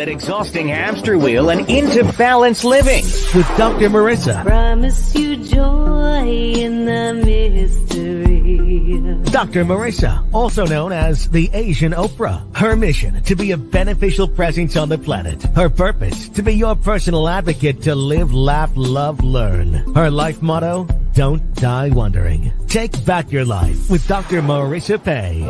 That exhausting hamster wheel and into balanced living with Dr. Marissa. Promise you joy in the mystery. Dr. Marissa, also known as the Asian Oprah. Her mission, to be a beneficial presence on the planet. Her purpose, to be your personal advocate to live, laugh, love, learn. Her life motto, don't die wondering. Take back your life with Dr. Marissa Pay.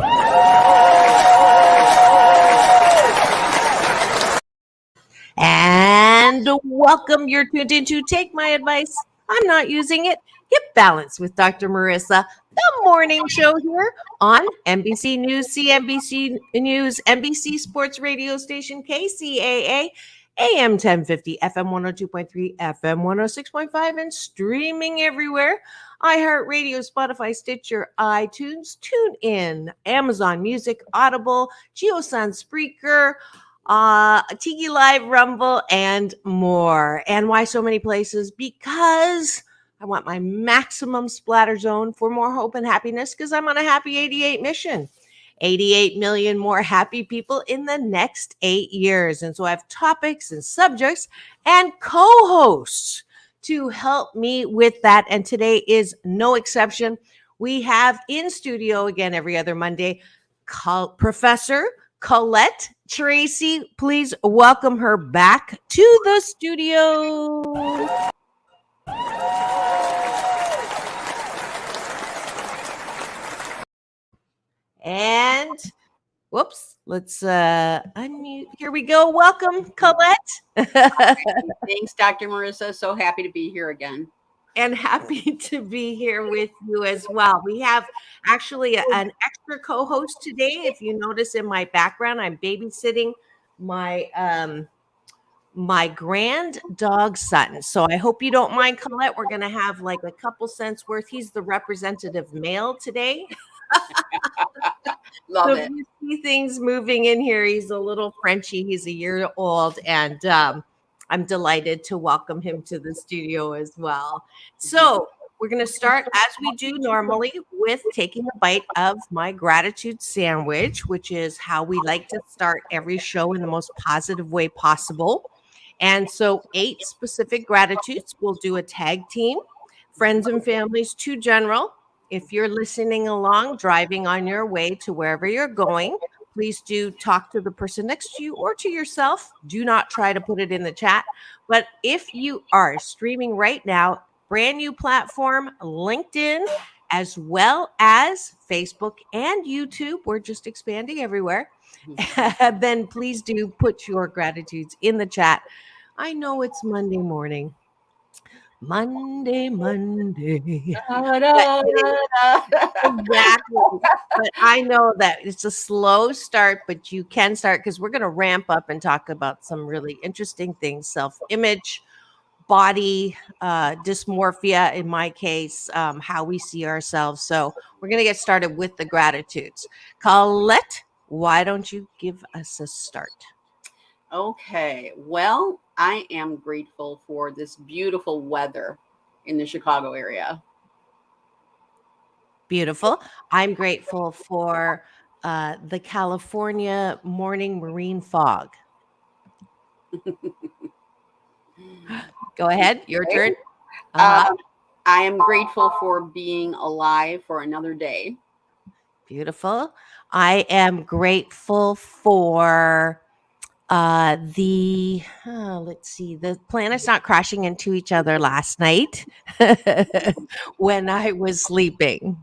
And welcome. You're tuned into Take My Advice. I'm not using it. Get Balance with Dr. Marissa, the morning show here on NBC News, CNBC News, NBC Sports Radio Station, KCAA, AM 1050, FM 102.3, FM 106.5, and streaming everywhere. iHeartRadio, Spotify, Stitcher, iTunes, TuneIn, Amazon Music, Audible, GeoSun, Spreaker, Tiki Live, Rumble, and more. And why so many places? Because I want my maximum splatter zone for more hope and happiness, because I'm on a happy 88 mission. 88 million more happy people in the next 8 years. And so I have topics and subjects and co-hosts to help me with that. And today is no exception. We have in studio again every other Monday, Professor Colette Tracy. Please welcome her back to the studio. And whoops, let's unmute. Here we go. Welcome, Colette. Thanks, Dr. Marissa. So happy to be here again. And happy to be here with you as well. We have actually an extra co-host today. If you notice in my background, I'm babysitting my my grand dog son. So I hope you don't mind, Colette. We're going to have like a couple cents worth. He's the representative male today. Love so it. If you see things moving in here, he's a little Frenchie. He's a year old, and I'm delighted to welcome him to the studio as well. So we're going to start, as we do normally, with taking a bite of my gratitude sandwich, which is how we like to start every show in the most positive way possible. And so 8 specific gratitudes. We'll do a tag team, friends and families, 2 general. If you're listening along, driving on your way to wherever you're going, please do talk to the person next to you or to yourself. Do not try to put it in the chat. But if you are streaming right now, brand new platform, LinkedIn, as well as Facebook and YouTube, we're just expanding everywhere. Then please do put your gratitudes in the chat. I know it's Monday morning. Monday. Exactly. But I know that it's a slow start, but you can start, because we're going to ramp up and talk about some really interesting things: self-image, body dysmorphia, in my case, how we see ourselves. So we're going to get started with the gratitudes. Colette, why don't you give us a start? Okay. Well, I am grateful for this beautiful weather in the Chicago area. Beautiful. I'm grateful for the California morning marine fog. Go ahead. Your turn. I am grateful for being alive for another day. Beautiful. I am grateful for the planets not crashing into each other last night when I was sleeping.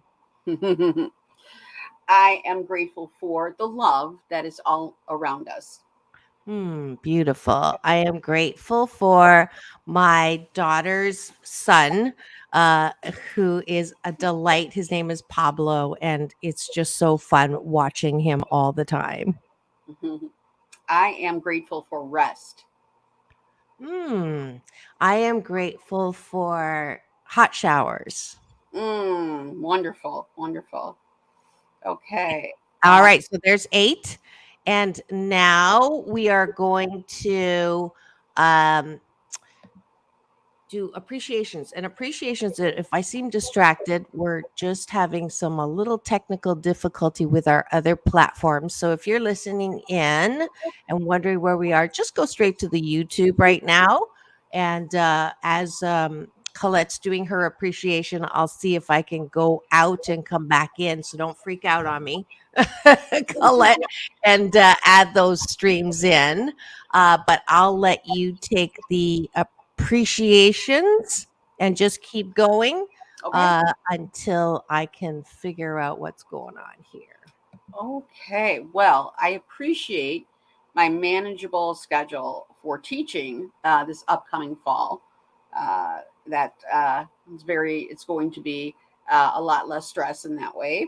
I am grateful for the love that is all around us. Beautiful. I am grateful for my daughter's son, who is a delight. His name is Pablo, and it's just so fun watching him all the time. I am grateful for rest. I am grateful for hot showers. Wonderful. Okay. All right. So there's 8. And now we are going to do appreciations. And appreciations, if I seem distracted, we're just having a little technical difficulty with our other platforms. So if you're listening in and wondering where we are, just go straight to the YouTube right now. And as Colette's doing her appreciation, I'll see if I can go out and come back in. So don't freak out on me, Colette, and add those streams in. But I'll let you take the appreciations and just keep going Okay. until I can figure out what's going on here. Okay. Well, I appreciate my manageable schedule for teaching this upcoming fall. It's going to be a lot less stress in that way.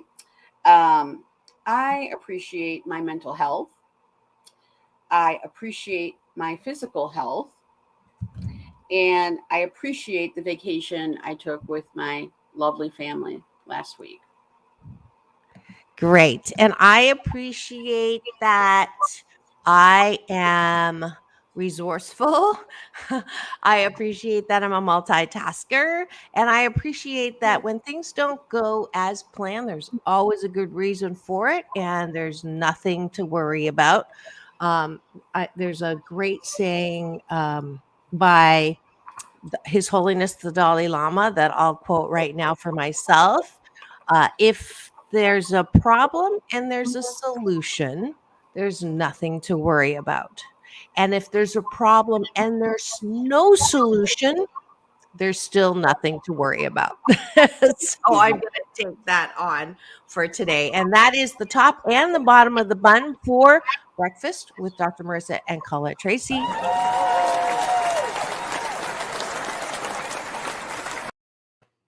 I appreciate my mental health. I appreciate my physical health. And I appreciate the vacation I took with my lovely family last week. Great. And I appreciate that I am resourceful. I appreciate that I'm a multitasker. And I appreciate that when things don't go as planned, there's always a good reason for it. And there's nothing to worry about. There's a great saying by His Holiness the Dalai Lama that I'll quote right now for myself. If there's a problem and there's a solution, there's nothing to worry about. And if there's a problem and there's no solution, there's still nothing to worry about. So I'm going to take that on for today. And that is the top and the bottom of the bun for breakfast with Dr. Marissa and Colette Tracy.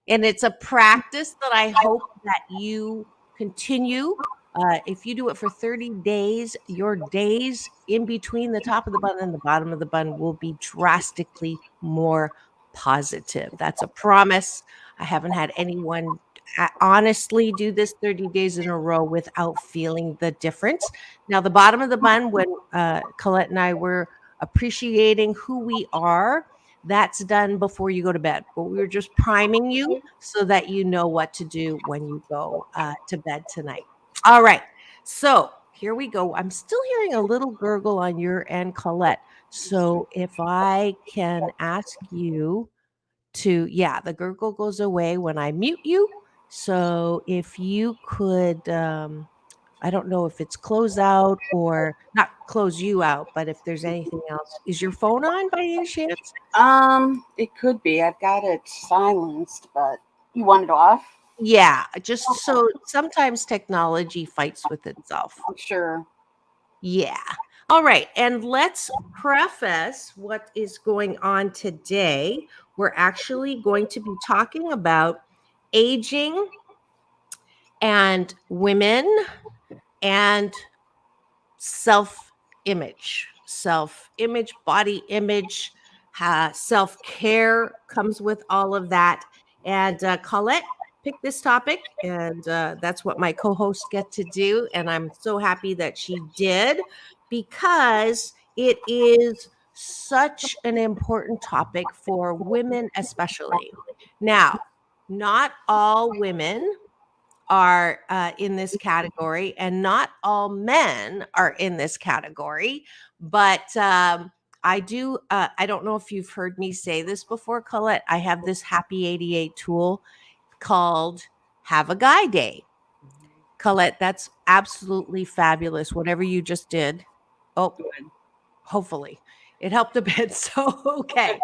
And it's a practice that I hope that you continue. If you do it for 30 days, your days in between the top of the bun and the bottom of the bun will be drastically more positive. That's a promise. I haven't had anyone honestly do this 30 days in a row without feeling the difference. Now, the bottom of the bun, when Colette and I were appreciating who we are, that's done before you go to bed. But we were just priming you so that you know what to do when you go to bed tonight. All right. So here we go. I'm still hearing a little gurgle on your end, Colette. So if I can ask you to, the gurgle goes away when I mute you. So if you could, I don't know if it's close out or not close you out, but if there's anything else. Is your phone on by any chance? It could be. I've got it silenced, but you want it off? Yeah, just so sometimes technology fights with itself. Sure. Yeah. All right. And let's preface what is going on today. We're actually going to be talking about aging and women and self-image, body image, self-care comes with all of that. And Colette picked this topic, and that's what my co-hosts get to do. And I'm so happy that she did, because it is such an important topic for women, especially. Now, not all women are in this category, and not all men are in this category. But I do, I don't know if you've heard me say this before, Colette. I have this Happy 88 tool called Have a Guy Day. Colette, that's absolutely fabulous. Whatever you just did. Oh, Good. Hopefully it helped a bit. So, okay.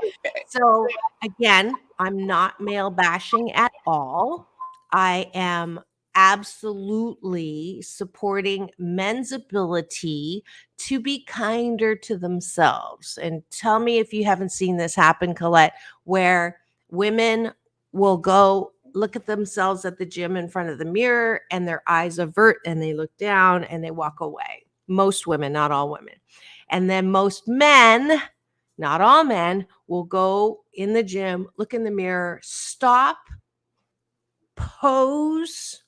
So again, I'm not male bashing at all. I am absolutely supporting men's ability to be kinder to themselves. And tell me if you haven't seen this happen, Colette, where women will go look at themselves at the gym in front of the mirror and their eyes avert and they look down and they walk away. Most women, not all women. And then most men, not all men, will go in the gym, look in the mirror, stop, pose,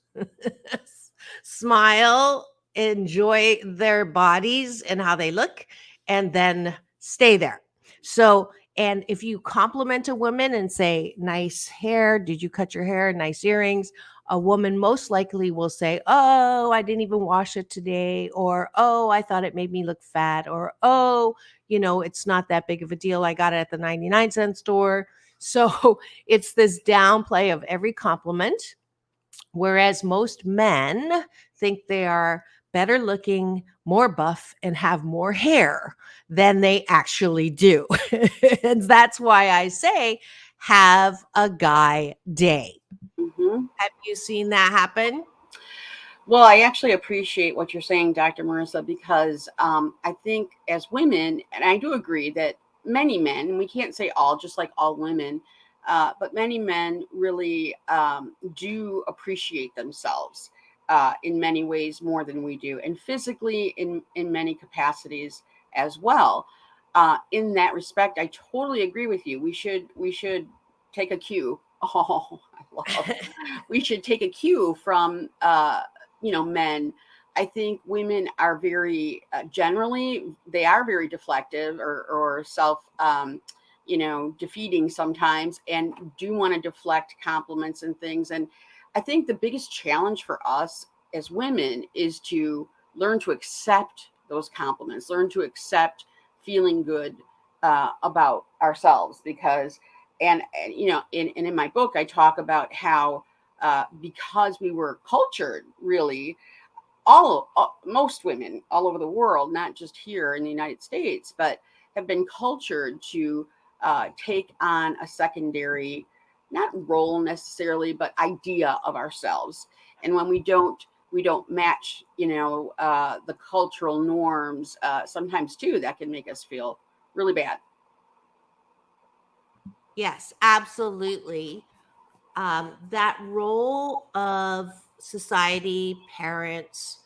smile, enjoy their bodies and how they look, and then stay there. So And if you compliment a woman and say, nice hair, did you cut your hair, nice earrings, a woman most likely will say, oh, I didn't even wash it today, or oh, I thought it made me look fat, or oh, it's not that big of a deal, I got it at the 99-cent store. So it's this downplay of every compliment, whereas most men think they are better looking, more buff, and have more hair than they actually do. And that's why I say, have a guy day. Mm-hmm. Have you seen that happen? Well, I actually appreciate what you're saying, Dr. Marissa, because I think as women, and I do agree that many men, and we can't say all, just like all women, but many men really do appreciate themselves in many ways more than we do, and physically in many capacities as well. In that respect, I totally agree with you. We should take a cue. Oh, I love. We should take a cue from men. I think women are very generally, they are very deflective or self defeating sometimes, and do want to deflect compliments and things. And I think the biggest challenge for us as women is to learn to accept those compliments, learn to accept feeling good about ourselves, because in my book I talk about how because we were cultured, really, most women all over the world, not just here in the United States, but have been cultured to take on a secondary, not role necessarily, but idea of ourselves. And when we don't match, the cultural norms, sometimes too, that can make us feel really bad. Yes, absolutely. That role of society, parents,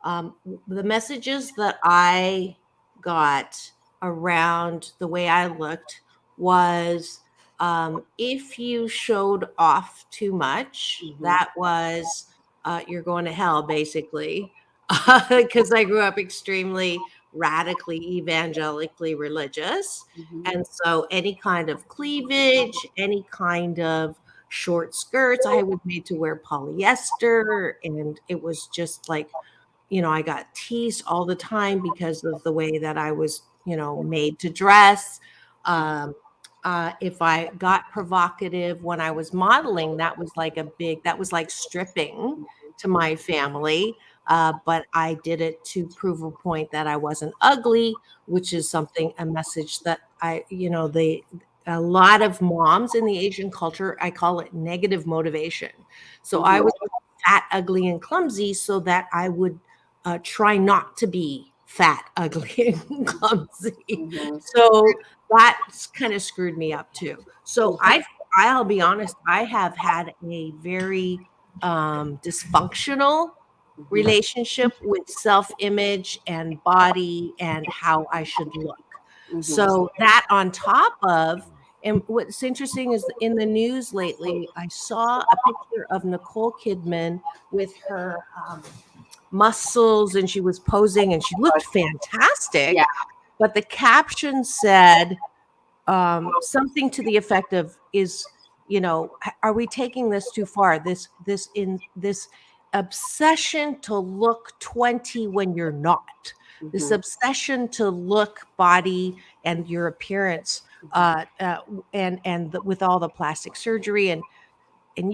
the messages that I got around the way I looked was, if you showed off too much, that was you're going to hell, basically. Because I grew up extremely radically evangelically religious. And so any kind of cleavage, any kind of short skirts, I was made to wear polyester. And it was just like, I got teased all the time because of the way that I was, made to dress. If I got provocative when I was modeling, that was like stripping to my family. But I did it to prove a point that I wasn't ugly, which is a message that a lot of moms in the Asian culture, I call it negative motivation. So I was fat, ugly, and clumsy so that I would try not to be fat, ugly, and clumsy. So that's kind of screwed me up too. So I'll be honest, I have had a very dysfunctional relationship with self-image and body and how I should look. So that on top of, and what's interesting is in the news lately, I saw a picture of Nicole Kidman with her muscles, and she was posing and she looked fantastic. Yeah. But the caption said something to the effect of, are we taking this too far? This obsession to look 20 when you're not. This obsession to look body and your appearance, with all the plastic surgery, and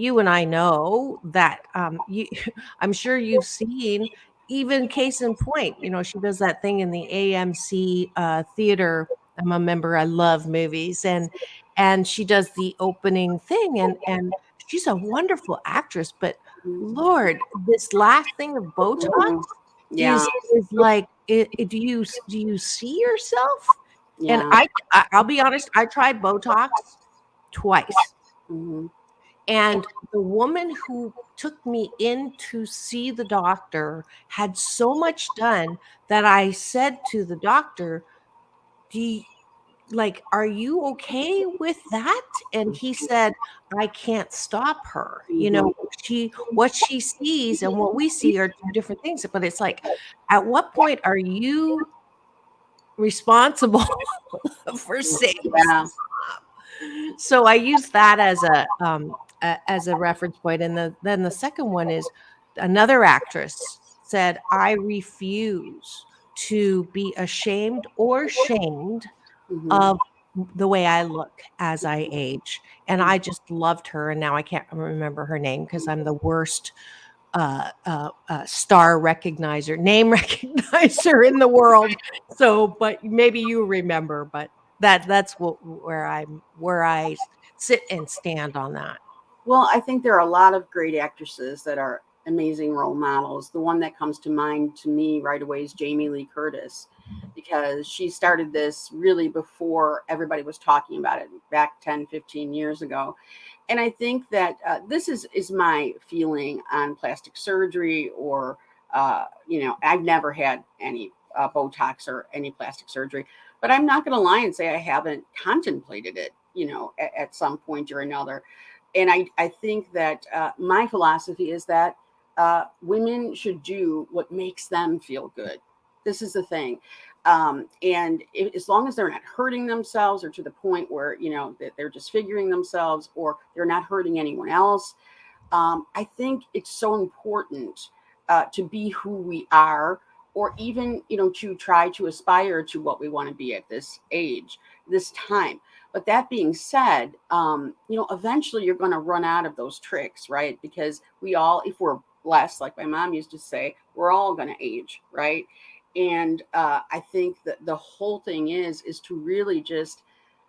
you and I know that I'm sure you've seen, even case in point, she does that thing in the AMC theater. I'm a member. I love movies, and she does the opening thing, and she's a wonderful actress. But Lord, this last thing of Botox is like, do you see yourself? Yeah. And I'll be honest, I tried Botox twice. And the woman who took me in to see the doctor had so much done that I said to the doctor, are you okay with that? And he said, I can't stop her. What she sees and what we see are two different things. But it's like, at what point are you responsible for saying. Yeah. So I use that as a reference point, and then the second one is another actress said, "I refuse to be ashamed or shamed Mhm. of the way I look as I age." And I just loved her, and now I can't remember her name because I'm the worst star recognizer, name recognizer in the world. So, but maybe you remember, but that's where I sit and stand on that. Well, I think there are a lot of great actresses that are amazing role models. The one that comes to mind to me right away is Jamie Lee Curtis, because she started this really before everybody was talking about it back 10, 15 years ago. And I think that this is my feeling on plastic surgery, or I've never had any Botox or any plastic surgery, but I'm not going to lie and say I haven't contemplated it, at some point or another. And I think that my philosophy is that women should do what makes them feel good. This is the thing. As long as they're not hurting themselves, or to the point where, that they're disfiguring themselves, or they're not hurting anyone else, I think it's so important to be who we are, or even, to try to aspire to what we want to be at this age, this time. But that being said, eventually you're going to run out of those tricks, right? Because we all, if we're blessed, like my mom used to say, we're all going to age, right? And I think that the whole thing is to really just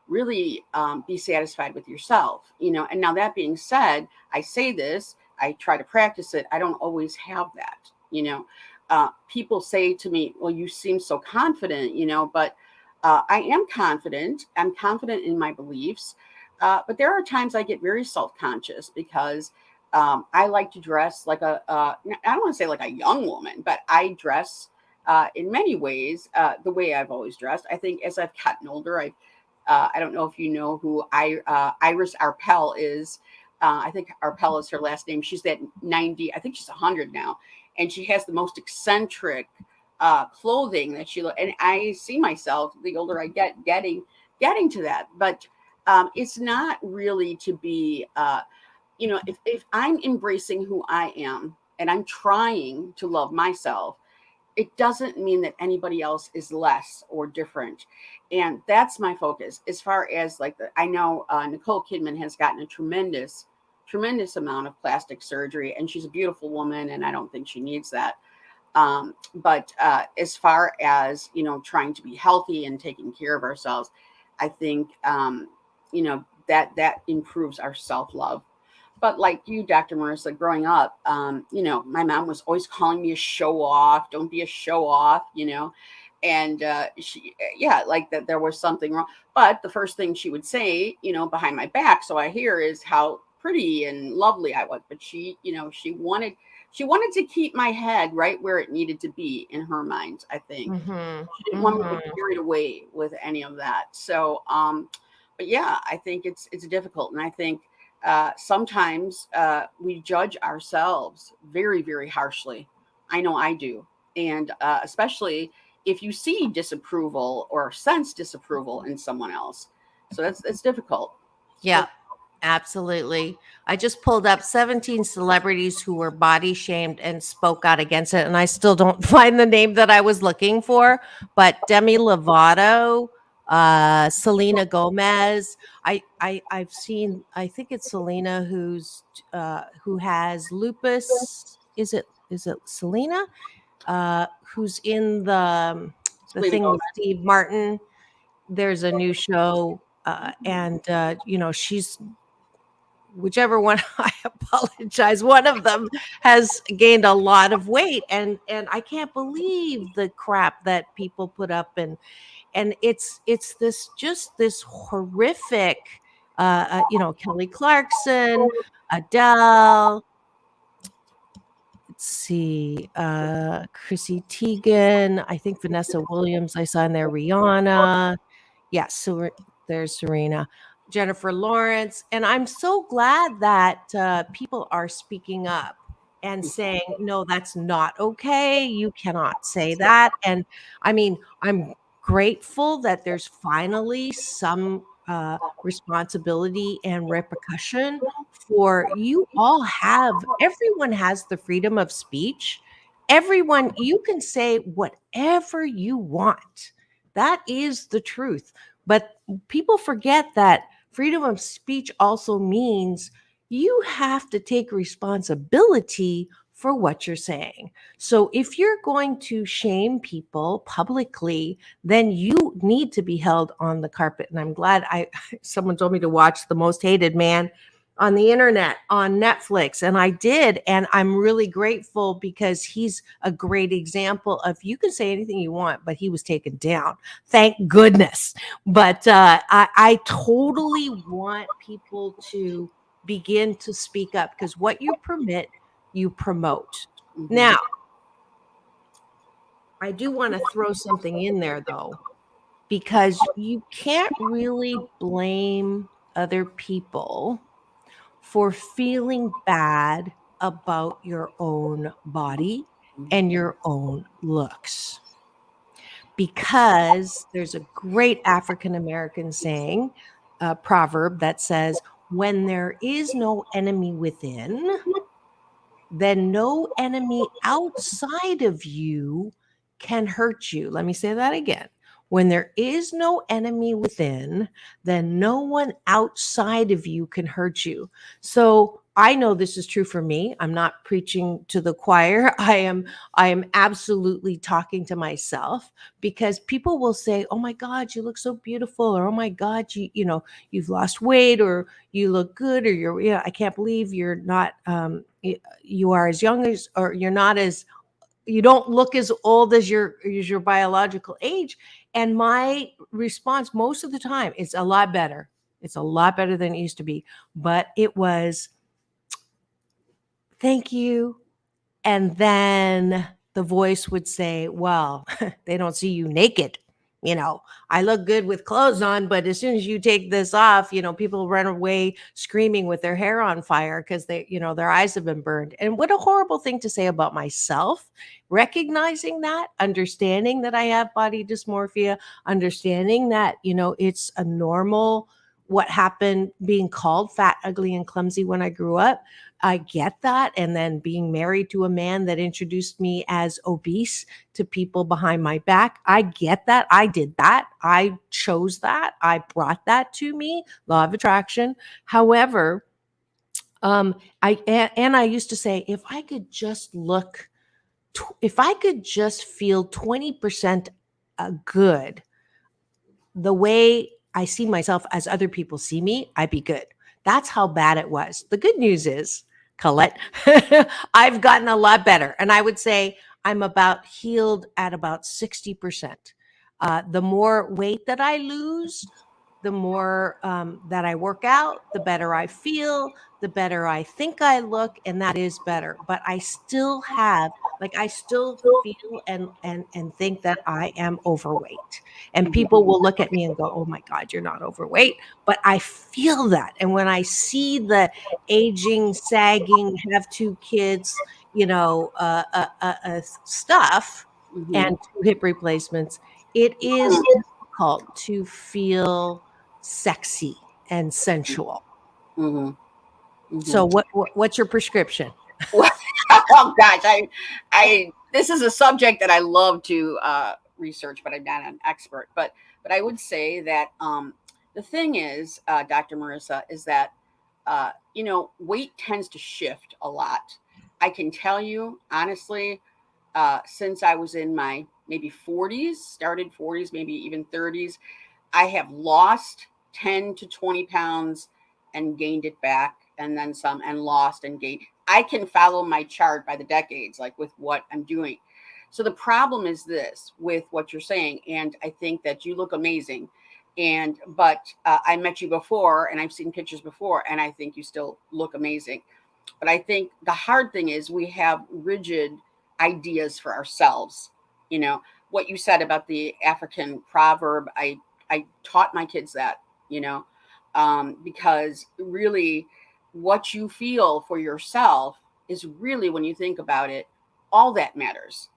really be satisfied with yourself, And now that being said, I say this, I try to practice it. I don't always have that. People say to me, well, you seem so confident, but I am confident. I'm confident in my beliefs. But there are times I get very self-conscious, because I like to dress like I don't want to say like a young woman, but I dress in many ways the way I've always dressed. I think as I've gotten older, I don't know if you know who Iris Arpel is. I think Arpel is her last name. She's at 90. I think she's 100 now. And she has the most eccentric clothing that and I see myself, the older I get, getting to that. But it's not really to be, if I'm embracing who I am and I'm trying to love myself, it doesn't mean that anybody else is less or different. And that's my focus. As far as like I know Nicole Kidman has gotten a tremendous amount of plastic surgery, and she's a beautiful woman, and I don't think she needs that. But as far as, trying to be healthy and taking care of ourselves, I think, that improves our self-love. But like you, Dr. Marissa, growing up, my mom was always calling me a show off. Don't be a show off, And like that there was something wrong. But the first thing she would say, behind my back, so I hear, is how pretty and lovely I was. But she wanted to keep my head right where it needed to be in her mind, I think. Mm-hmm. She didn't want me to get carried away with any of that. So, but yeah, I think it's difficult. And I think sometimes we judge ourselves very, very harshly. I know I do. And especially if you see disapproval or sense disapproval in someone else. So that's difficult. Yeah, absolutely. I just pulled up 17 celebrities who were body shamed and spoke out against it, and I still don't find the name that I was looking for. But Demi Lovato, Selena Gomez. I've seen. I think it's Selena who has lupus. Is it Selena? Who's in the Selena thing Gomez. with Steve Martin? There's a new show, and she's whichever one. I apologize, one of them has gained a lot of weight, and I can't believe the crap that people put up, and it's this horrific, Kelly Clarkson, Adele, let's see, Chrissy Teigen, I think Vanessa Williams I saw in there, Rihanna. Yes, so there's Serena, Jennifer Lawrence, and I'm so glad that people are speaking up and saying, no, that's not okay. You cannot say that. And I mean, I'm grateful that there's finally some responsibility and repercussion for you all have, everyone has the freedom of speech. Everyone, you can say whatever you want. That is the truth. But people forget that freedom of speech also means you have to take responsibility for what you're saying. So if you're going to shame people publicly, then you need to be held on the carpet. And I'm glad someone told me to watch The Most Hated Man on the internet on Netflix, and I did, and I'm really grateful because he's a great example of you can say anything you want, but he was taken down, thank goodness. But I totally want people to begin to speak up, because what you permit, you promote. Now, I do want to throw something in there though, because you can't really blame other people for feeling bad about your own body and your own looks. Because there's a great African American saying, proverb that says, when there is no enemy within, then no enemy outside of you can hurt you. Let me say that again. When there is no enemy within, then no one outside of you can hurt you. So I know this is true for me. I'm not preaching to the choir. I am absolutely talking to myself, because people will say, "Oh my God, you look so beautiful," or "Oh my God, you've lost weight," or "You look good," or I can't believe you're not you are as young as, or you're not as, you don't look as old as your biological age. And my response most of the time, it's a lot better. It's a lot better than it used to be. But it was, thank you. And then the voice would say, well, they don't see you naked. I look good with clothes on, but as soon as you take this off, people run away screaming with their hair on fire because their eyes have been burned. And what a horrible thing to say about myself. Recognizing that, understanding that I have body dysmorphia, understanding that, it's a normal, what happened being called fat, ugly, and clumsy when I grew up. I get that. And then being married to a man that introduced me as obese to people behind my back. I get that. I did that. I chose that. I brought that to me, law of attraction. However, I used to say, if I could just feel 20% good, the way I see myself as other people see me, I'd be good. That's how bad it was. The good news is, Colette, I've gotten a lot better. And I would say I'm about healed at about 60%. The more weight that I lose, the more that I work out, the better I feel, the better I think I look, and that is better. But I still feel and think that I am overweight. And people will look at me and go, "Oh my God, you're not overweight." But I feel that. And when I see the aging, sagging, have two kids, stuff, and two hip replacements, it is difficult to feel sexy and sensual. So what's your prescription? Oh gosh, I this is a subject that I love to research, but I'm not an expert. But I would say that the thing is, Dr. Marissa, is that weight tends to shift a lot. I can tell you honestly, since I was in my maybe 40s, started 40s, maybe even 30s, I have lost 10 to 20 pounds and gained it back, and then some, and lost and gained. I can follow my chart by the decades, like with what I'm doing. So the problem is this with what you're saying, and I think that you look amazing. But I met you before, and I've seen pictures before, and I think you still look amazing. But I think the hard thing is we have rigid ideas for ourselves. What you said about the African proverb, I taught my kids that, because really what you feel for yourself is really, when you think about it, all that matters.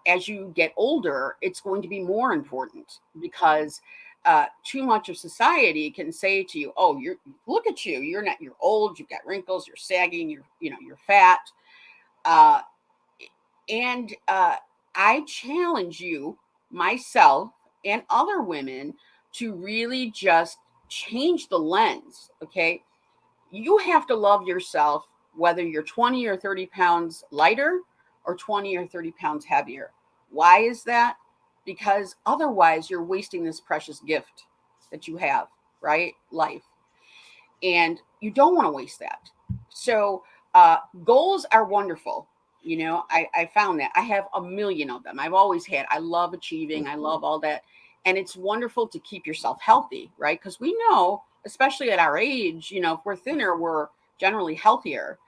As you get older, it's going to be more important because too much of society can say to you, "Oh, look at you. You're old. You've got wrinkles. You're sagging. You're fat." Uh, and I challenge you, myself, and other women to really just change the lens. Okay, you have to love yourself whether you're 20 or 30 pounds lighter or 20 or 30 pounds heavier. Why is that? Because otherwise you're wasting this precious gift that you have, right? Life. And you don't want to waste that. So goals are wonderful. I found that I have a million of them. I've always had. I love achieving. I love all that. And it's wonderful to keep yourself healthy, right? Because we know, especially at our age, if we're thinner, we're generally healthier.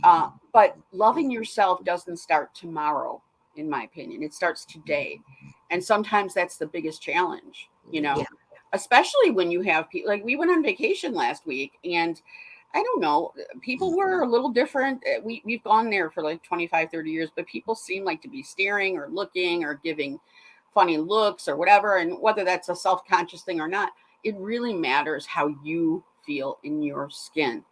But loving yourself doesn't start tomorrow, in my opinion. It starts today. And sometimes that's the biggest challenge, Yeah. especially when you have people. Like, we went on vacation last week, and I don't know, people were a little different. We've gone there for like 25, 30 years, but people seem like to be staring or looking or giving funny looks or whatever. And whether that's a self-conscious thing or not, it really matters how you feel in your skin.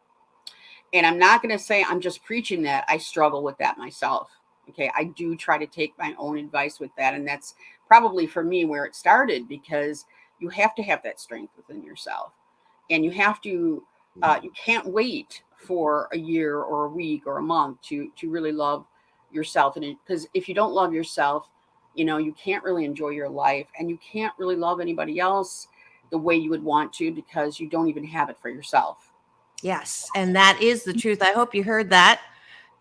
And I'm not going to say I'm just preaching that. I struggle with that myself. Okay. I do try to take my own advice with that. And that's probably for me where it started, because you have to have that strength within yourself. And you have to, you can't wait for a year or a week or a month to really love yourself. And because if you don't love yourself, you can't really enjoy your life, and you can't really love anybody else the way you would want to, because you don't even have it for yourself. Yes, and that is the truth. I hope you heard that.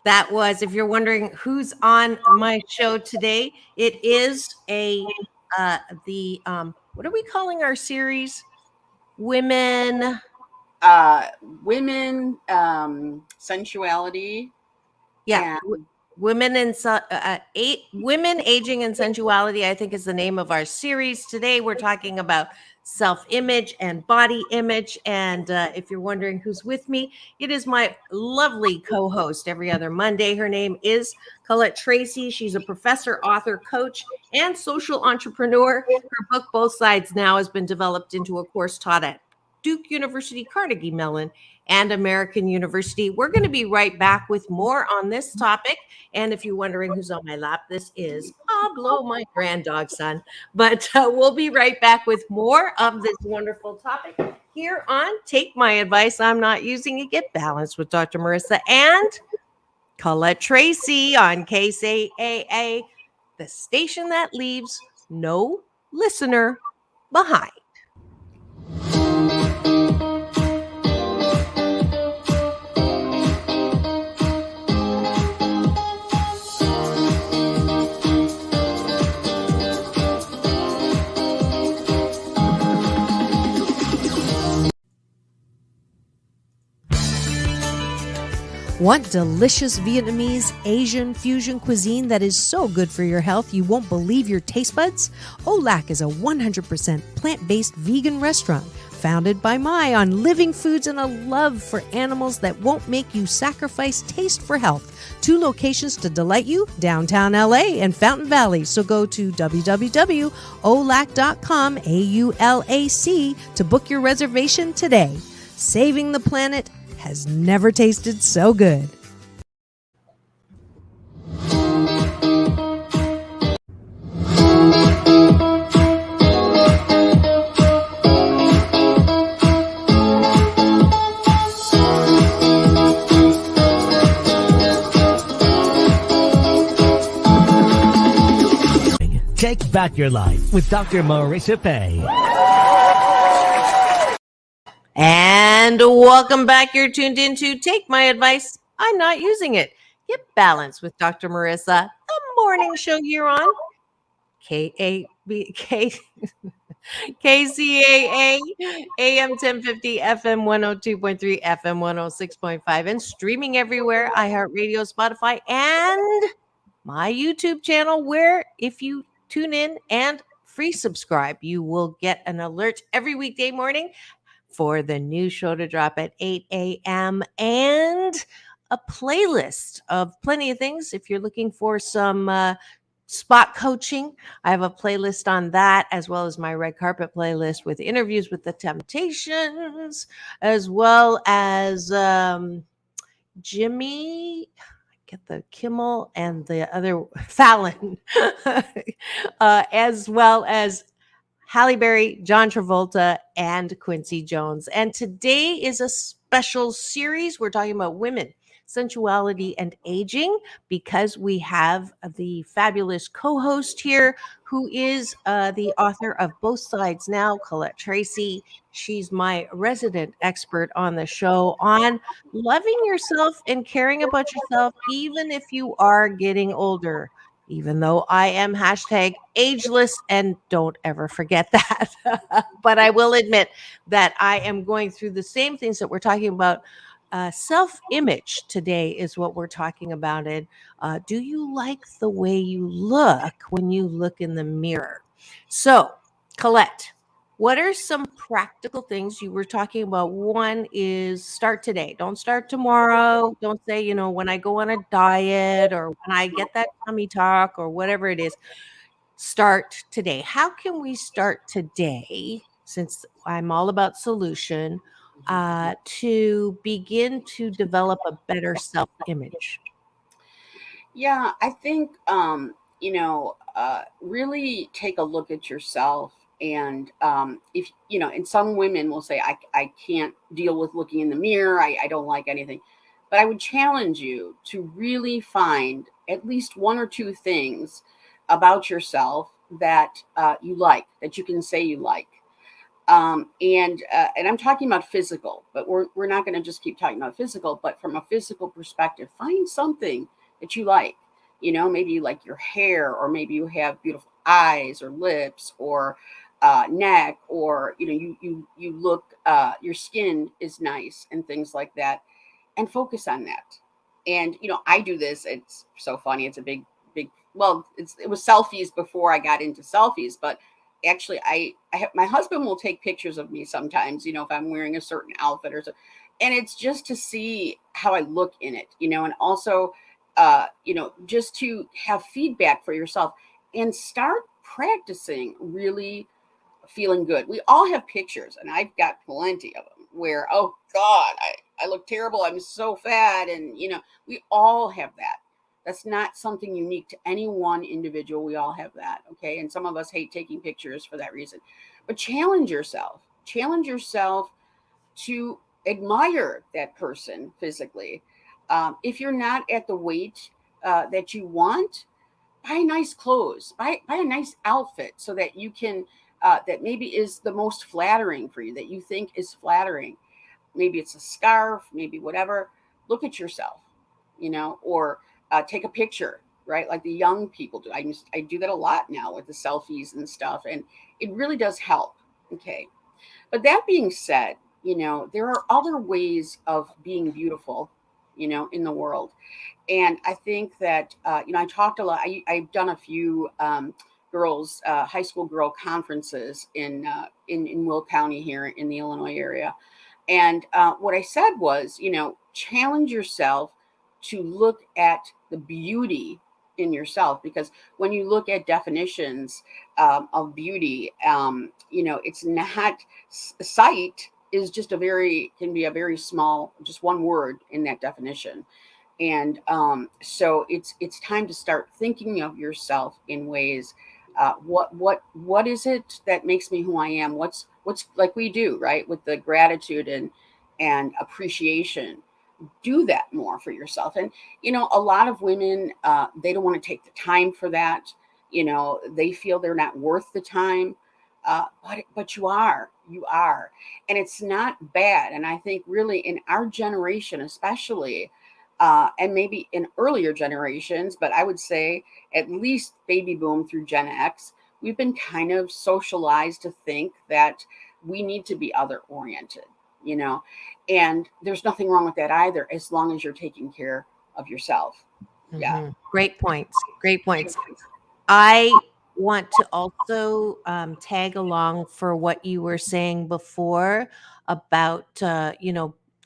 That was, if you're wondering who's on my show today, it is what are we calling our series? Women. Women, sensuality. Yeah. Women Women, Aging, and Sensuality, I think, is the name of our series. Today we're talking about self-image and body image. And if you're wondering who's with me, it is my lovely co-host every other Monday. Her name is Colette Tracy. She's a professor, author, coach, and social entrepreneur. Her book, Both Sides Now, has been developed into a course taught at Duke University, Carnegie Mellon, and American University. We're going to be right back with more on this topic. And if you're wondering who's on my lap, this is Pablo, my grand dog son. But we'll be right back with more of this wonderful topic here on Take My Advice. I'm Not Using It. Get Balanced with Dr. Marissa and Colette Tracy on KCAA, the station that leaves no listener behind. Want delicious Vietnamese, Asian, fusion cuisine that is so good for your health you won't believe your taste buds? Olac is a 100% plant-based vegan restaurant founded by Mai on living foods and a love for animals that won't make you sacrifice taste for health. 2 locations to delight you, downtown LA and Fountain Valley. So go to www.olac.com, AULAC, to book your reservation today. Saving the planet has never tasted so good. Take back your life with Dr. Marissa Pay. And welcome back. You're tuned into Take My Advice. I'm Not Using It. Get Balanced with Dr. Marissa, the morning show here on KCAA AM 1050, FM 102.3, FM 106.5, and streaming everywhere, iHeartRadio, Spotify, and my YouTube channel, where if you tune in and free subscribe, you will get an alert every weekday morning for the new show to drop at 8 a.m. And a playlist of plenty of things. If you're looking for some spot coaching, I have a playlist on that, as well as my red carpet playlist with interviews with the Temptations, as well as Jimmy, get the Kimmel and the other Fallon, as well as Halle Berry, John Travolta, and Quincy Jones. And today is a special series. We're talking about women, sensuality, and aging, because we have the fabulous co-host here who is the author of Both Sides Now, Colette Tracy. She's my resident expert on the show on loving yourself and caring about yourself, even if you are getting older. Even though I am hashtag ageless, and don't ever forget that. But I will admit that I am going through the same things that we're talking about. Self-image today is what we're talking about. It. Do you like the way you look when you look in the mirror? So, Colette, what are some practical things you were talking about? One is start today. Don't start tomorrow. Don't say, when I go on a diet or when I get that tummy tuck or whatever it is. Start today. How can we start today, since I'm all about solution, to begin to develop a better self-image? Yeah, I think really take a look at yourself. And if and some women will say, I can't deal with looking in the mirror. I don't like anything. But I would challenge you to really find at least one or two things about yourself that you like, that you can say you like. And I'm talking about physical, but we're not going to just keep talking about physical, but from a physical perspective, find something that you like. Maybe you like your hair, or maybe you have beautiful eyes or lips or neck, or you look, your skin is nice and things like that, and focus on that. And I do this. It's so funny. It's a big, well, it was selfies before I got into selfies, but actually I have, my husband will take pictures of me sometimes, if I'm wearing a certain outfit or so, and it's just to see how I look in it, and also just to have feedback for yourself and start practicing really feeling good. We all have pictures, and I've got plenty of them where, oh God, I look terrible, I'm so fat, and we all have that. That's not something unique to any one individual. We all have that. Okay. And some of us hate taking pictures for that reason. But challenge yourself. Challenge yourself to admire that person physically. If you're not at the weight that you want, buy nice clothes, buy a nice outfit so that you can, that maybe is the most flattering for you, that you think is flattering. Maybe it's a scarf, maybe whatever. Look at yourself, or take a picture, right? Like the young people do. I do that a lot now with the selfies and stuff, and it really does help. Okay. But that being said, there are other ways of being beautiful, in the world. And I think that, I talked a lot. I've done a few girls, high school girl conferences in Will County here in the Illinois area. And what I said was, challenge yourself to look at the beauty in yourself, because when you look at definitions of beauty, it's not, sight is just can be a very small, just one word in that definition. And so it's time to start thinking of yourself in ways. What is it that makes me who I am? What's like we do, right, with the gratitude and appreciation. Do that more for yourself. And a lot of women, they don't want to take the time for that. They feel they're not worth the time. But you are, and it's not bad. And I think really in our generation, especially, and maybe in earlier generations, but I would say at least baby boom through Gen X, we've been kind of socialized to think that we need to be other oriented, and there's nothing wrong with that either, as long as you're taking care of yourself. Yeah. Mm-hmm. Great points. Great points. I want to also tag along for what you were saying before about,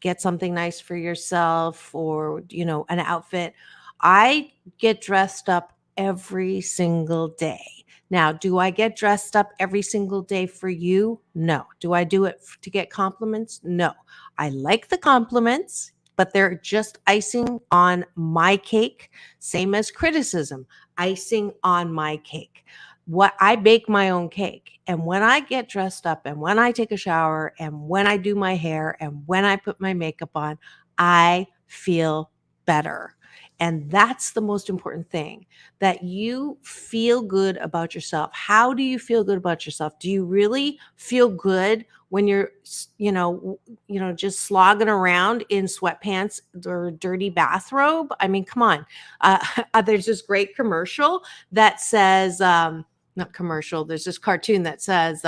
get something nice for yourself, or, an outfit. I get dressed up every single day. Now, do I get dressed up every single day for you? No. Do I do it to get compliments? No. I like the compliments, but they're just icing on my cake, same as criticism, icing on my cake. What I bake my own cake. And when I get dressed up and when I take a shower and when I do my hair and when I put my makeup on, I feel better. And that's the most important thing, that you feel good about yourself. How do you feel good about yourself? Do you really feel good when you're, just slogging around in sweatpants or dirty bathrobe? I mean, come on. There's this great commercial that says, not commercial, there's this cartoon that says,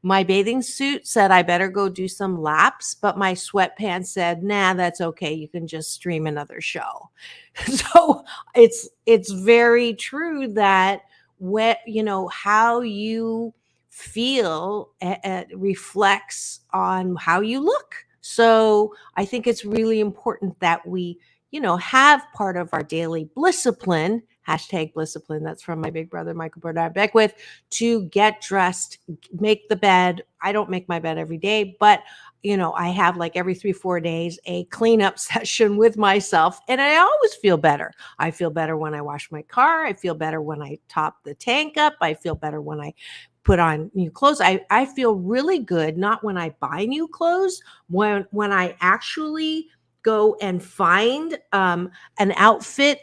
my bathing suit said I better go do some laps, but my sweatpants said, nah, that's okay. You can just stream another show. So it's very true that how you feel reflects on how you look. So I think it's really important that we, have part of our daily blissipline, hashtag blissipline. That's from my big brother, Michael Bernard Beckwith, to get dressed, make the bed. I don't make my bed every day, but I have like every 3-4 days a cleanup session with myself, and I always feel better. I feel better when I wash my car. I feel better when I top the tank up. I feel better when I put on new clothes. I feel really good, not when I buy new clothes, when I actually go and find an outfit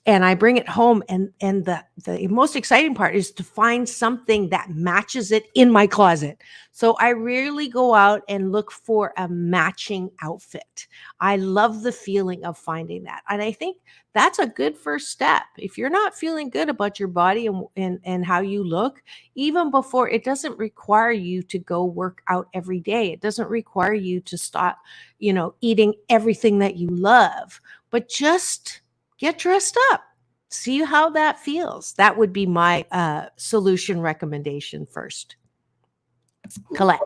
and I bring it home. And the most exciting part is to find something that matches it in my closet. So I rarely go out and look for a matching outfit. I love the feeling of finding that. And I think that's a good first step. If you're not feeling good about your body and how you look, even before, it doesn't require you to go work out every day. It doesn't require you to stop, eating everything that you love, but just get dressed up. See how that feels. That would be my solution recommendation first. Colette.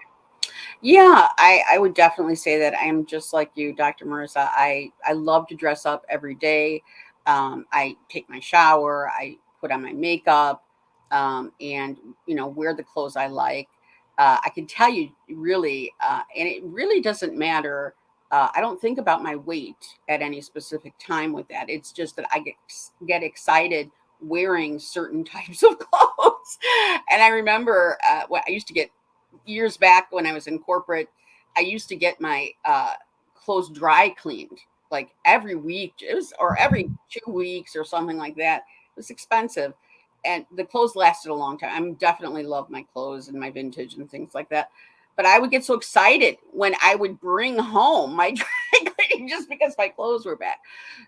Yeah, I would definitely say that I am just like you, Dr. Marissa. I love to dress up every day. I take my shower, I put on my makeup, and wear the clothes I like. I can tell you really, and it really doesn't matter. I don't think about my weight at any specific time with that. It's just that I get excited wearing certain types of clothes. And I remember what I used to get years back when I was in corporate. I used to get my clothes dry cleaned like every week, or every 2 weeks or something like that. It was expensive, and the clothes lasted a long time. I definitely love my clothes and my vintage and things like that. But I would get so excited when I would bring home my dry cleaning just because my clothes were back.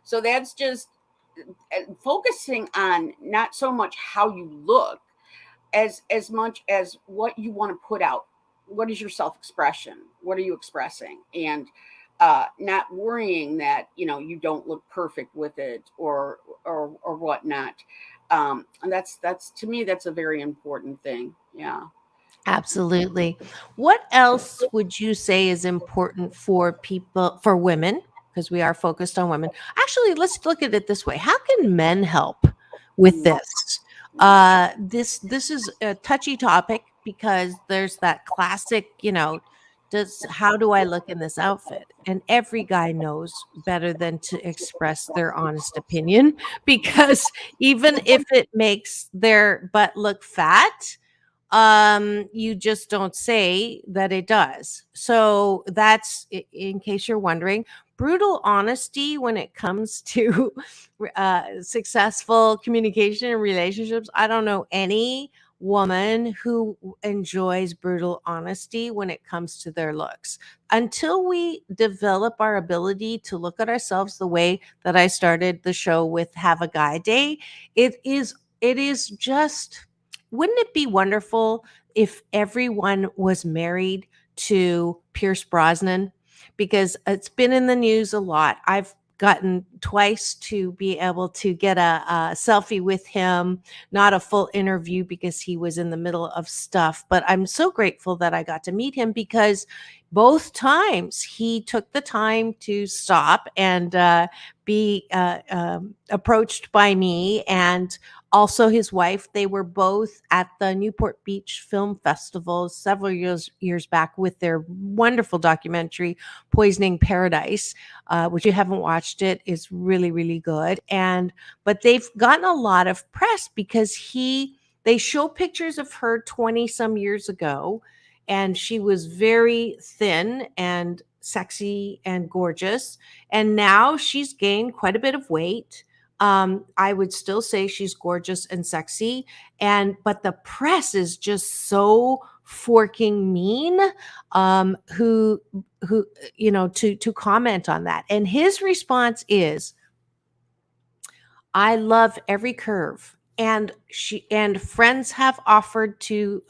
So that's just focusing on not so much how you look as much as what you want to put out. What is your self-expression? What are you expressing? And not worrying that, you don't look perfect with it or whatnot. And that's to me, that's a very important thing. Yeah. Absolutely. What else would you say is important for women? Because we are focused on women. Actually, let's look at it this way. How can men help with this? This is a touchy topic because there's that classic, how do I look in this outfit? And every guy knows better than to express their honest opinion, because even if it makes their butt look fat, you just don't say that it does. So that's, in case you're wondering, brutal honesty when it comes to successful communication and relationships. I don't know any woman who enjoys brutal honesty when it comes to their looks. Until we develop our ability to look at ourselves the way that I started the show with Have a Guy Day, it is just, wouldn't it be wonderful if everyone was married to Pierce Brosnan? Because it's been in the news a lot. I've gotten twice to be able to get a selfie with him, not a full interview because he was in the middle of stuff. But I'm so grateful that I got to meet him, because both times he took the time to stop and be approached by me and also his wife. They were both at the Newport Beach Film Festival several years back with their wonderful documentary Poisoning Paradise, which you haven't watched. It is really, really good. But they've gotten a lot of press because they show pictures of her 20 some years ago, and she was very thin and sexy and gorgeous. And now she's gained quite a bit of weight. I would still say she's gorgeous and sexy. But the press is just so forking mean, who, to comment on that. And his response is, I love every curve. And friends have offered to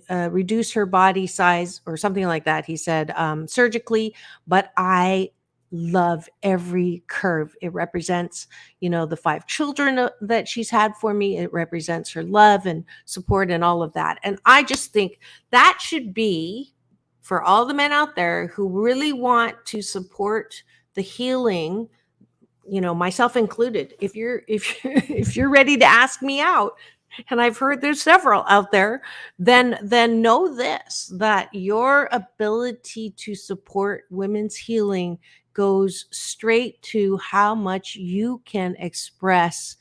reduce her body size or something like that. He said surgically, but I love every curve. It represents, the 5 children that she's had for me. It represents her love and support and all of that. And I just think that should be for all the men out there who really want to support the healing, myself included. If you're ready to ask me out, and I've heard there's several out there, then know this, that your ability to support women's healing goes straight to how much you can express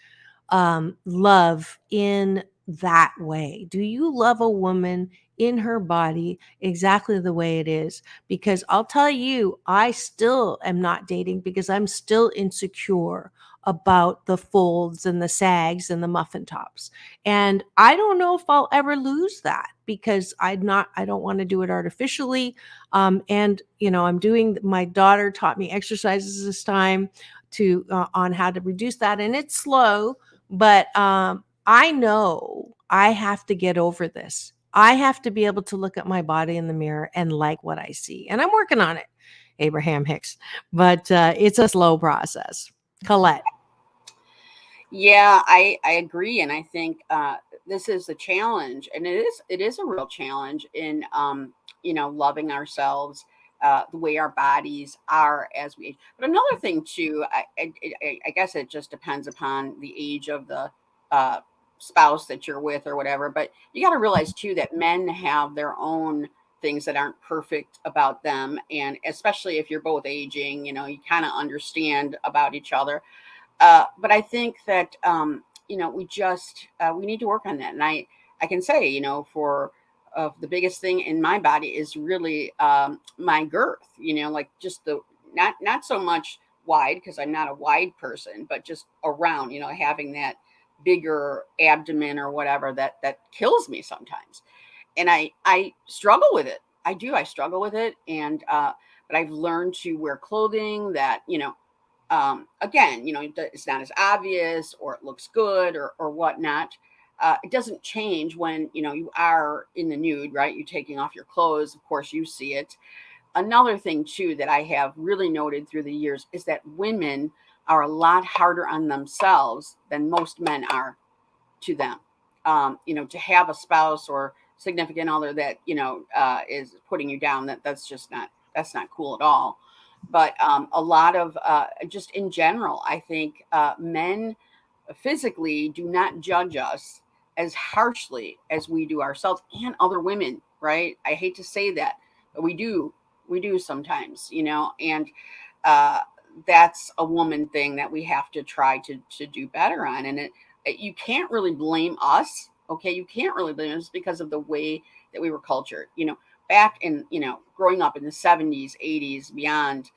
love in that way. Do you love a woman in her body exactly the way it is? Because I'll tell you, I still am not dating because I'm still insecure about the folds and the sags and the muffin tops. And I don't know if I'll ever lose that because I don't want to do it artificially. My daughter taught me exercises this time on how to reduce that. And it's slow, but I know I have to get over this. I have to be able to look at my body in the mirror and like what I see. And I'm working on it, Abraham Hicks. But it's a slow process. Colette. Yeah, I agree. And I think this is the challenge. And it is a real challenge in, loving ourselves the way our bodies are as we age. But another thing, too, I guess it just depends upon the age of the spouse that you're with or whatever. But you got to realize, too, that men have their own things that aren't perfect about them. And especially if you're both aging, you kind of understand about each other. But I think that, we need to work on that. And I can say, for the biggest thing in my body is really my girth, like just not so much wide, because I'm not a wide person, but just around, having that bigger abdomen or whatever that kills me sometimes. And I struggle with it. I struggle with it. And, but I've learned to wear clothing that, again, it's not as obvious or it looks good or whatnot. It doesn't change when, you are in the nude, right? You're taking off your clothes. Of course, you see it. Another thing, too, that I have really noted through the years is that women are a lot harder on themselves than most men are to them. To have a spouse or significant other that, is putting you down, that's not cool at all. But a lot of just in general, I think men physically do not judge us as harshly as we do ourselves and other women, right? I hate to say that, but we do sometimes, and that's a woman thing that we have to try to do better on. And you can't really blame us. Okay. You can't really blame us because of the way that we were cultured, back in, growing up in the 70s, 80s, beyond,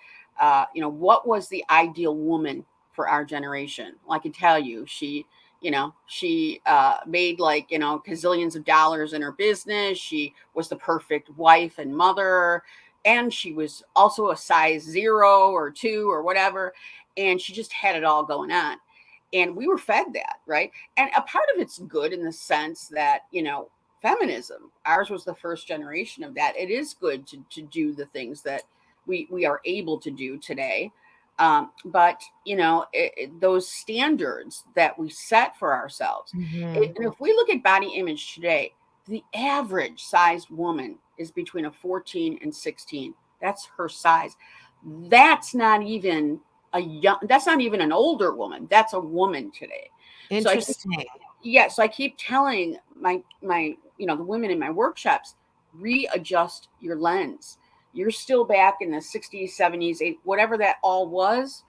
what was the ideal woman for our generation? Well, I can tell you, she made gazillions of dollars in her business. She was the perfect wife and mother. And she was also a size 0 or 2 or whatever. And she just had it all going on. And we were fed that, right? And a part of it's good in the sense that, feminism, ours was the first generation of that. It is good to do the things that we are able to do today. But, those standards that we set for ourselves, Mm-hmm. and if we look at body image today, the average sized woman is between a 14 and 16. That's her size. That's not even that's not even an older woman. That's a woman today. Interesting. So I keep telling my the women in my workshops, readjust your lens. You're still back in the 60s, 70s, 80s, whatever that all was,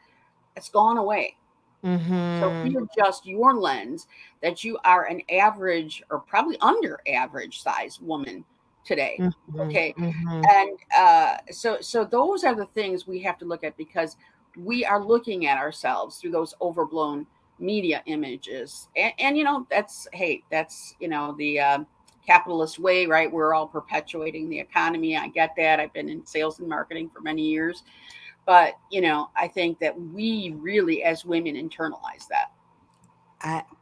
it's gone away. So readjust your lens that you are an average or probably under average size woman today. Okay. And so those are the things we have to look at, because we are looking at ourselves through those overblown media images. And that's the capitalist way, right? We're all perpetuating the economy. I get that. I've been in sales and marketing for many years. But, I think that we really, as women, internalize that.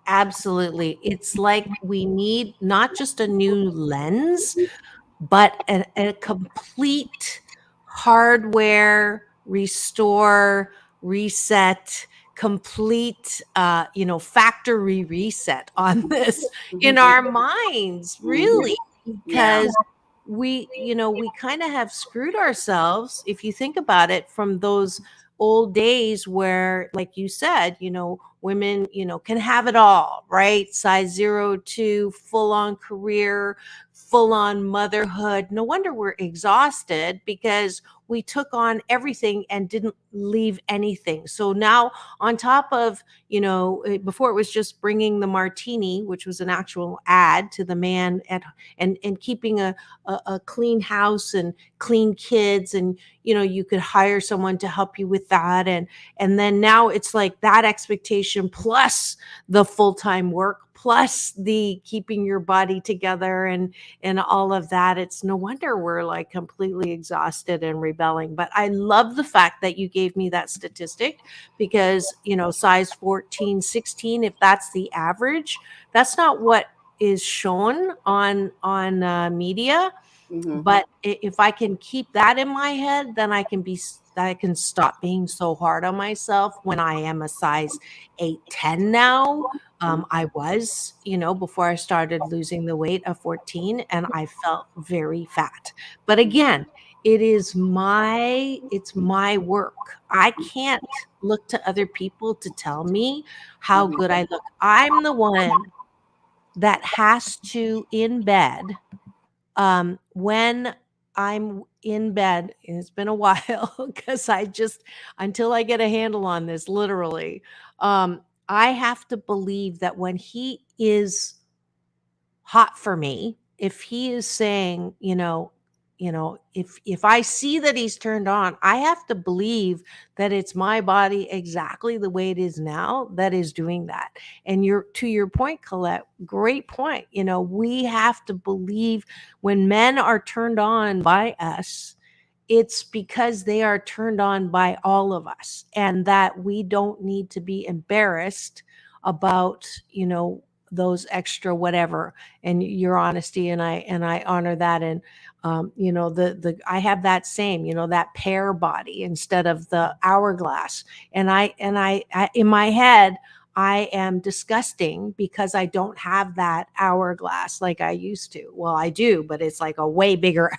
Absolutely. It's like we need not just a new lens, but a complete hardware restore, reset, complete, factory reset on this in our minds, really, because we kind of have screwed ourselves, if you think about it, from those old days where, like you said, women, can have it all, right? Size 0 to full on career, full on motherhood. No wonder we're exhausted, because we took on everything and didn't leave anything. So now, on top of, before it was just bringing the martini, which was an actual ad to the man and keeping a clean house and clean kids, and you could hire someone to help you with that, and then now it's like that expectation plus the full-time work plus the keeping your body together and all of that. It's no wonder we're like completely exhausted and rebelling. But I love the fact that you gave me that statistic, because size 14, 16, if that's the average, that's not what is shown on media. But if I can keep that in my head, then I can stop being so hard on myself when I am a size 8, 10 now. I was, before I started losing the weight, of 14, and I felt very fat. But again, it's my work. I can't look to other people to tell me how good I look. I'm the one that has to, in bed, when I'm in bed, and it's been a while because until I get a handle on this, literally, I have to believe that when he is hot for me, if he is saying, if I see that he's turned on, I have to believe that it's my body exactly the way it is now that is doing that. And to your point, Colette, great point. We have to believe when men are turned on by us, it's because they are turned on by all of us, and that we don't need to be embarrassed about, those extra whatever, and your honesty, and I honor that. And I have that same, that pear body instead of the hourglass. And I in my head, I am disgusting because I don't have that hourglass like I used to. Well, I do, but it's like a way bigger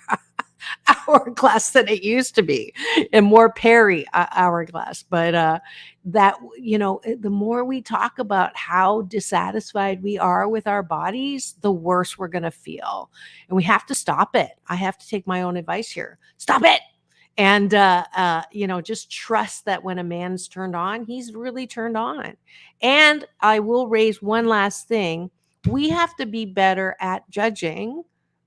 hourglass than it used to be, and more Perry hourglass. But that, the more we talk about how dissatisfied we are with our bodies, the worse we're going to feel. And we have to stop it. I have to take my own advice here. Stop it. And, just trust that when a man's turned on, he's really turned on. And I will raise one last thing. We have to be better at judging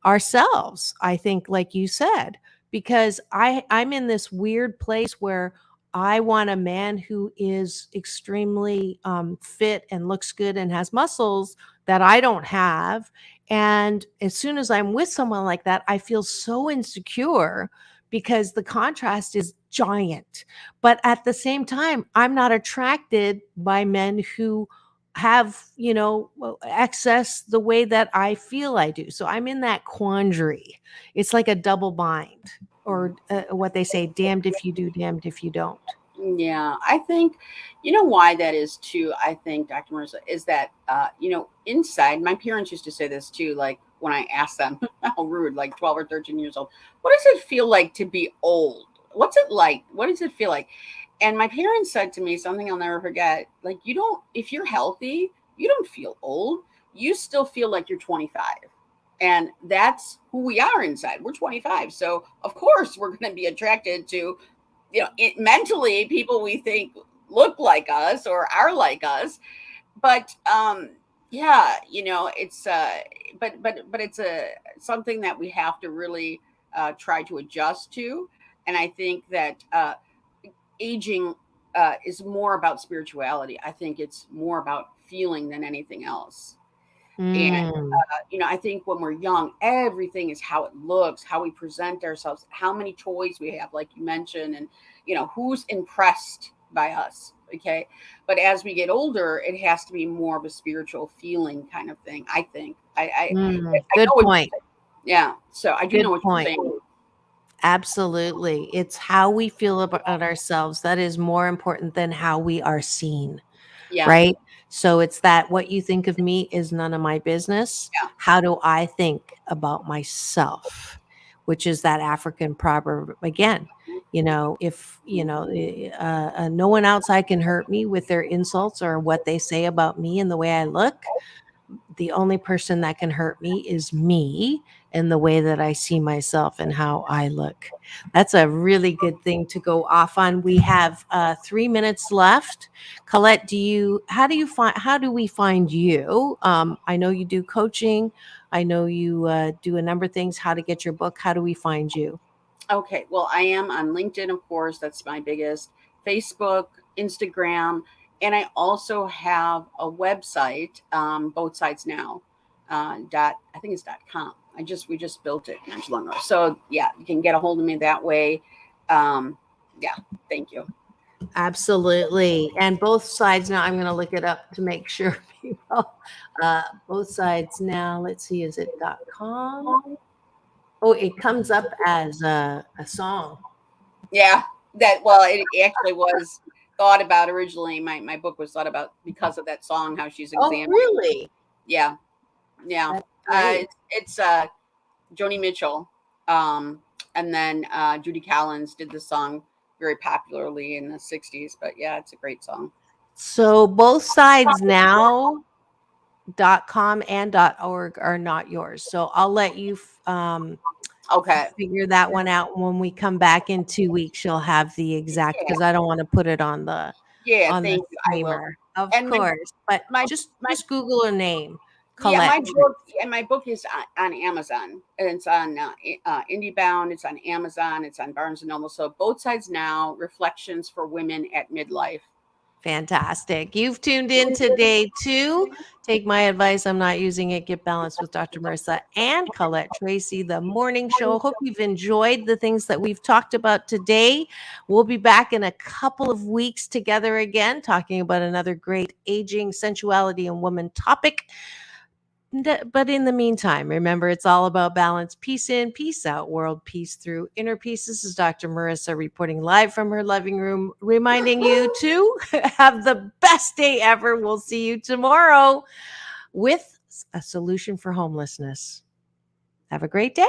ourselves, I think, like you said, because I'm in this weird place where I want a man who is extremely fit and looks good and has muscles that I don't have. And as soon as I'm with someone like that, I feel so insecure because the contrast is giant. But at the same time, I'm not attracted by men who have, excess the way that I feel I do. So I'm in that quandary. It's like a double bind, or what they say, damned if you do, damned if you don't. Yeah, I think, why that is too, I think, Dr. Marissa, is that, inside, my parents used to say this too, like, when I ask them, how rude, like 12 or 13 years old, what does it feel like to be old? What's it like? What does it feel like? And my parents said to me something I'll never forget. Like, you don't, if you're healthy, you don't feel old. You still feel like you're 25. And that's who we are inside. We're 25. So of course we're going to be attracted to, mentally people we think look like us or are like us. But yeah, it's but it's something that we have to really try to adjust to. And I think that aging is more about spirituality. I think it's more about feeling than anything else. And I think when we're young, everything is how it looks, how we present ourselves, how many toys we have, like you mentioned, and who's impressed by us. Okay. But as we get older, it has to be more of a spiritual feeling kind of thing, I think. I Good know point. Yeah. So I do Good know what point. you're saying. Absolutely. It's how we feel about ourselves that is more important than how we are seen. Yeah. Right. So it's that what you think of me is none of my business. Yeah. How do I think about myself? Which is that African proverb again. If no one outside can hurt me with their insults or what they say about me and the way I look, the only person that can hurt me is me and the way that I see myself and how I look. That's a really good thing to go off on. We have 3 minutes left. Colette, how do we find you? I know you do coaching. I know you do a number of things. How to get your book? How do we find you? Okay. Well, I am on LinkedIn, of course. That's my biggest. Facebook, Instagram. And I also have a website, Both Sides Now. I think it's .com. We just built it not too long ago. So yeah, you can get a hold of me that way. Yeah, thank you. Absolutely. And Both Sides Now, I'm going to look it up to make sure people, Both Sides Now, let's see, is it .com? Oh, it comes up as a song. Yeah, it actually was thought about originally. My book was thought about because of that song, how she's examined. Oh, really? Yeah. It's Joni Mitchell, and then Judy Collins did the song very popularly in the 60s. But yeah, it's a great song. So Both Sides Now .com and .org are not yours. So I'll let you figure that one out when we come back in 2 weeks. You'll have the exact, because I don't want to put it on the thank you. streamer. Of course. But just Google a name. Colette. Yeah, my book is on Amazon, and it's on IndieBound. It's on Amazon. It's on Barnes and Noble. So Both Sides Now: Reflections for Women at Midlife. Fantastic. You've tuned in today to Take My Advice. I'm Not Using It. Get Balanced with Dr. Marissa and Colette Tracy, the morning show. Hope you've enjoyed the things that we've talked about today. We'll be back in a couple of weeks together again, talking about another great aging, sensuality, and woman topic. But in the meantime, remember, it's all about balance. Peace in, peace out, world peace through inner peace. This is Dr. Marissa reporting live from her living room, reminding you to have the best day ever. We'll see you tomorrow with a solution for homelessness. Have a great day.